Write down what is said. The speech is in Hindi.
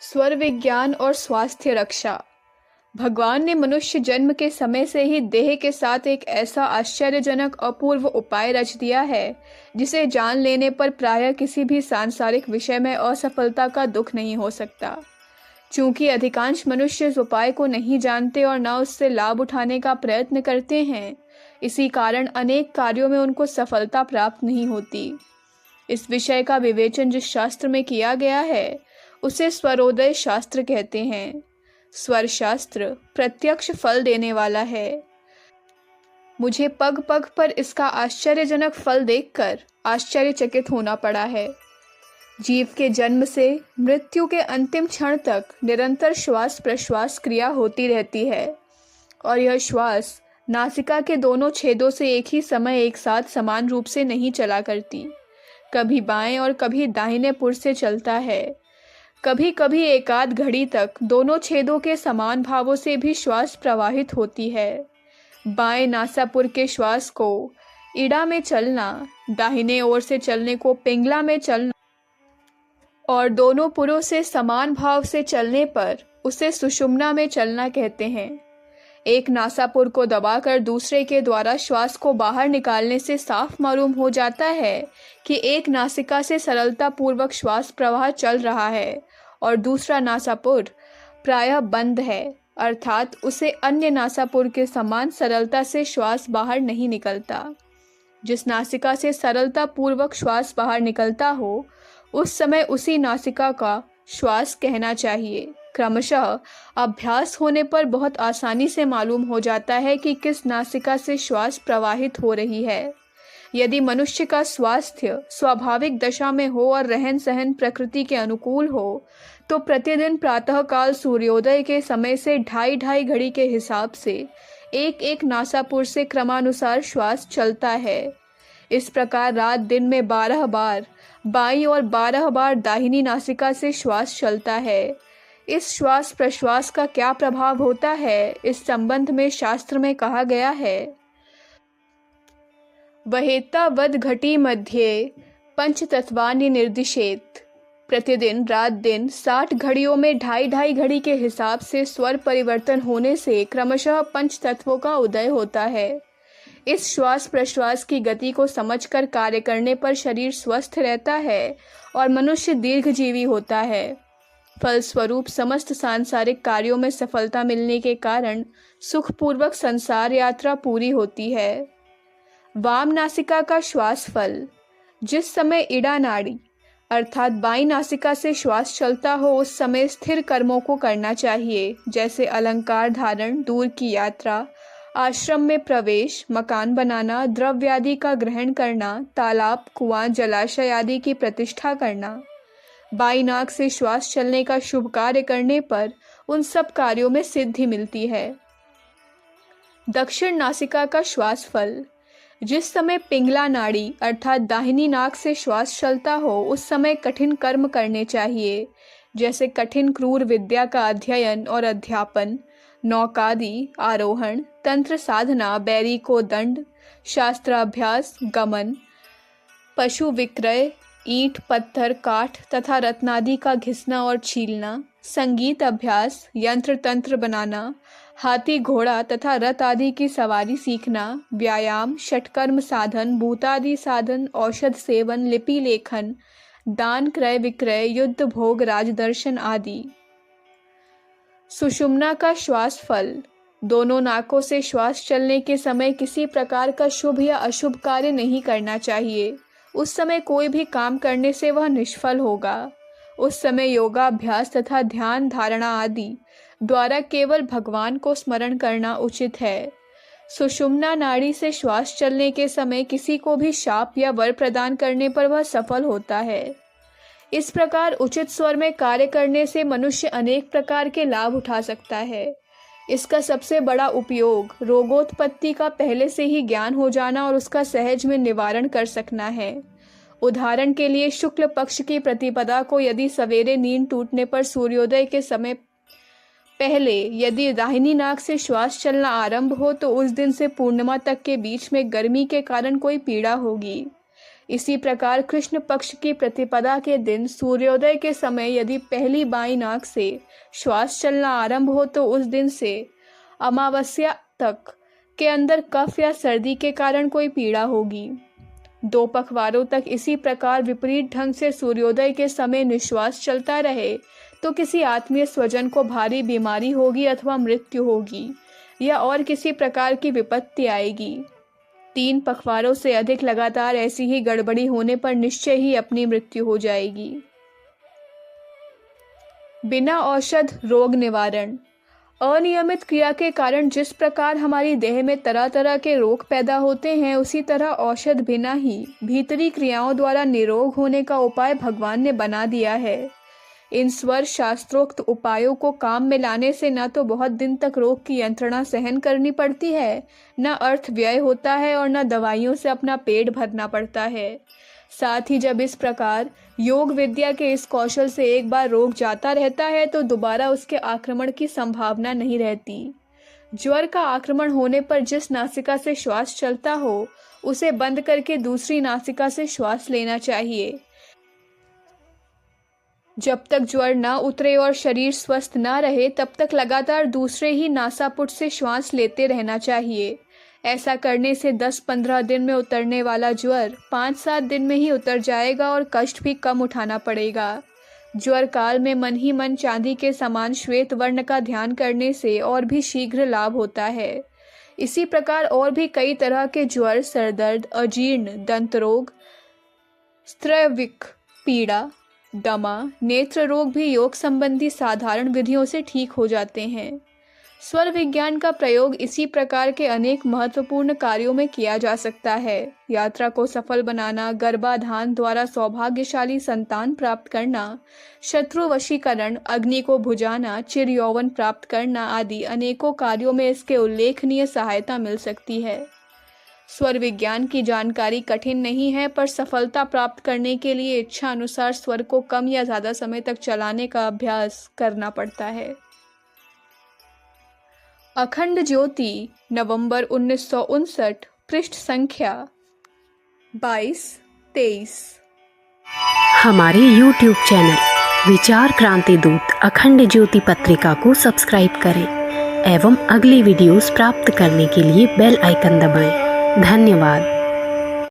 स्वर विज्ञान और स्वास्थ्य रक्षा। भगवान ने मनुष्य जन्म के समय से ही देह के साथ एक ऐसा आश्चर्यजनक अपूर्व उपाय रच दिया है जिसे जान लेने पर प्रायः किसी भी सांसारिक विषय में असफलता का दुख नहीं हो सकता। चूंकि अधिकांश मनुष्य इस उपाय को नहीं जानते और न उससे लाभ उठाने का प्रयत्न करते हैं, इसी कारण अनेक कार्यों में उनको सफलता प्राप्त नहीं होती। इस विषय का विवेचन जिस शास्त्र में किया गया है उसे स्वरोदय शास्त्र कहते हैं। स्वर शास्त्र प्रत्यक्ष फल देने वाला है। मुझे पग पग पर इसका आश्चर्यजनक फल देखकर आश्चर्यचकित होना पड़ा है। जीव के जन्म से मृत्यु के अंतिम क्षण तक निरंतर श्वास प्रश्वास क्रिया होती रहती है और यह श्वास नासिका के दोनों छेदों से एक ही समय एक साथ समान रूप से नहीं चला करती। कभी बाएं और कभी दाहिने पुर से चलता है। कभी कभी एकाध घड़ी तक दोनों छेदों के समान भावों से भी श्वास प्रवाहित होती है। बाएं नासापुर के श्वास को इड़ा में चलना, दाहिने ओर से चलने को पिंगला में चलना और दोनों पुरों से समान भाव से चलने पर उसे सुषुम्ना में चलना कहते हैं। एक नासापुर को दबाकर दूसरे के द्वारा श्वास को बाहर निकालने से साफ मालूम हो जाता है कि एक नासिका से सरलता पूर्वक श्वास प्रवाह चल रहा है और दूसरा नासापुर प्रायः बंद है, अर्थात उसे अन्य नासापुर के समान सरलता से श्वास बाहर नहीं निकलता। जिस नासिका से सरलता पूर्वक श्वास बाहर निकलता हो उस समय उसी नासिका का श्वास कहना चाहिए। क्रमशः अभ्यास होने पर बहुत आसानी से मालूम हो जाता है कि किस नासिका से श्वास प्रवाहित हो रही है। यदि मनुष्य का स्वास्थ्य स्वाभाविक दशा में हो और रहन सहन प्रकृति के अनुकूल हो तो प्रतिदिन प्रातःकाल सूर्योदय के समय से 2.5 घड़ी के हिसाब से एक एक नासापुर से क्रमानुसार श्वास चलता है। इस प्रकार रात दिन में 12 बार बाईं और 12 बार दाहिनी नासिका से श्वास चलता है। इस श्वास प्रश्वास का क्या प्रभाव होता है, इस संबंध में शास्त्र में कहा गया है, वहेतावद घटी मध्ये पंचतत्वानि निर्दिशेत। प्रतिदिन रात दिन 60 घड़ियों में 2.5 घड़ी के हिसाब से स्वर परिवर्तन होने से क्रमशः पंच तत्वों का उदय होता है। इस श्वास प्रश्वास की गति को समझकर कार्य करने पर शरीर स्वस्थ रहता है और मनुष्य दीर्घजीवी होता है। फलस्वरूप समस्त सांसारिक कार्यों में सफलता मिलने के कारण सुखपूर्वक संसार यात्रा पूरी होती है। वाम नासिका का श्वास फल। जिस समय इड़ा नाड़ी अर्थात बाईं नासिका से श्वास चलता हो उस समय स्थिर कर्मों को करना चाहिए, जैसे अलंकार धारण, दूर की यात्रा, आश्रम में प्रवेश, मकान बनाना, द्रव्यादि का ग्रहण करना, तालाब, कुआं, जलाशय आदि की प्रतिष्ठा करना। बाईं नाक से श्वास चलने का शुभ कार्य करने पर उन सब कार्यों में सिद्धि मिलती है। दक्षिण नासिका का श्वास फल। जिस समय पिंगला नाड़ी अर्थात दाहिनी नाक से श्वास चलता हो उस समय कठिन कर्म करने चाहिए, जैसे कठिन क्रूर विद्या का अध्ययन और अध्यापन, नौकादि, आरोहण, तंत्र साधना, बैरी को दंड, शास्त्राभ्यास, गमन, पशु विक्रय, ईंट पत्थर काठ तथा रत्नादि का घिसना और छीलना, संगीत अभ्यास, यंत्र तंत्र बनाना, हाथी घोड़ा तथा रथ आदि की सवारी सीखना, व्यायाम, षटकर्म साधन, भूतादि साधन, औषध सेवन, लिपि लेखन, दान क्रय विक्रय, युद्ध भोग, राजदर्शन आदि। सुषुम्ना का श्वास फल। दोनों नाकों से श्वास चलने के समय किसी प्रकार का शुभ या अशुभ कार्य नहीं करना चाहिए। उस समय कोई भी काम करने से वह निष्फल होगा। उस समय योगाभ्यास तथा ध्यान धारणा आदि द्वारा केवल भगवान को स्मरण करना उचित है। सुषुम्ना नाड़ी से श्वास चलने के समय किसी को भी शाप या वर प्रदान करने पर वह सफल होता है। इस प्रकार उचित स्वर में कार्य करने से मनुष्य अनेक प्रकार के लाभ उठा सकता है। इसका सबसे बड़ा उपयोग रोगोत्पत्ति का पहले से ही ज्ञान हो जाना और उसका सहज में निवारण कर सकना है। उदाहरण के लिए शुक्ल पक्ष की प्रतिपदा को यदि सवेरे नींद टूटने पर सूर्योदय के समय पहले यदि दाहिनी नाक से श्वास चलना आरंभ हो तो उस दिन से पूर्णिमा तक के बीच में गर्मी के कारण कोई पीड़ा होगी। इसी प्रकार कृष्ण पक्ष की प्रतिपदा के दिन सूर्योदय के समय यदि पहली बाईं नाक से श्वास चलना आरंभ हो तो उस दिन से अमावस्या तक के अंदर कफ या सर्दी के कारण कोई पीड़ा होगी। 2 पखवारों तक इसी प्रकार विपरीत ढंग से सूर्योदय के समय निश्वास चलता रहे तो किसी आत्मीय स्वजन को भारी बीमारी होगी अथवा मृत्यु होगी या और किसी प्रकार की विपत्ति आएगी। 3 पखवारों से अधिक लगातार ऐसी ही गड़बड़ी होने पर निश्चय ही अपनी मृत्यु हो जाएगी। बिना औषध रोग निवारण। अनियमित क्रिया के कारण जिस प्रकार हमारी देह में तरह तरह के रोग पैदा होते हैं, उसी तरह औषध बिना ही भीतरी क्रियाओं द्वारा निरोग होने का उपाय भगवान ने बना दिया है। इन स्वर शास्त्रोक्त उपायों को काम में लाने से न तो बहुत दिन तक रोग की यंत्रणा सहन करनी पड़ती है, न अर्थ व्यय होता है और न दवाइयों से अपना पेट भरना पड़ता है। साथ ही जब इस प्रकार योग विद्या के इस कौशल से एक बार रोग जाता रहता है तो दोबारा उसके आक्रमण की संभावना नहीं रहती। ज्वर का आक्रमण होने पर जिस नासिका से श्वास चलता हो उसे बंद करके दूसरी नासिका से श्वास लेना चाहिए। जब तक ज्वर न उतरे और शरीर स्वस्थ न रहे तब तक लगातार दूसरे ही नासापुट से श्वास लेते रहना चाहिए। ऐसा करने से 10-15 दिन में उतरने वाला ज्वर 5-7 दिन में ही उतर जाएगा और कष्ट भी कम उठाना पड़ेगा। ज्वर काल में मन ही मन चांदी के समान श्वेत वर्ण का ध्यान करने से और भी शीघ्र लाभ होता है। इसी प्रकार और भी कई तरह के ज्वर, सरदर्द, अजीर्ण, दंत रोग, स्त्रैविक पीड़ा, दमा, नेत्र रोग भी योग संबंधी साधारण विधियों से ठीक हो जाते हैं। स्वर विज्ञान का प्रयोग इसी प्रकार के अनेक महत्वपूर्ण कार्यों में किया जा सकता है। यात्रा को सफल बनाना, गर्भाधान द्वारा सौभाग्यशाली संतान प्राप्त करना, शत्रु वशीकरण, अग्नि को बुझाना, चिर यौवन प्राप्त करना आदि अनेकों कार्यों में इसके उल्लेखनीय सहायता मिल सकती है। स्वर विज्ञान की जानकारी कठिन नहीं है, पर सफलता प्राप्त करने के लिए इच्छा अनुसार स्वर को कम या ज्यादा समय तक चलाने का अभ्यास करना पड़ता है। अखंड ज्योति, नवंबर 1959, पृष्ठ संख्या 22-23। हमारे YouTube चैनल विचार क्रांति दूत अखंड ज्योति पत्रिका को सब्सक्राइब करें एवं अगली वीडियोस प्राप्त करने के लिए बेल आइकन दबाएं। धन्यवाद।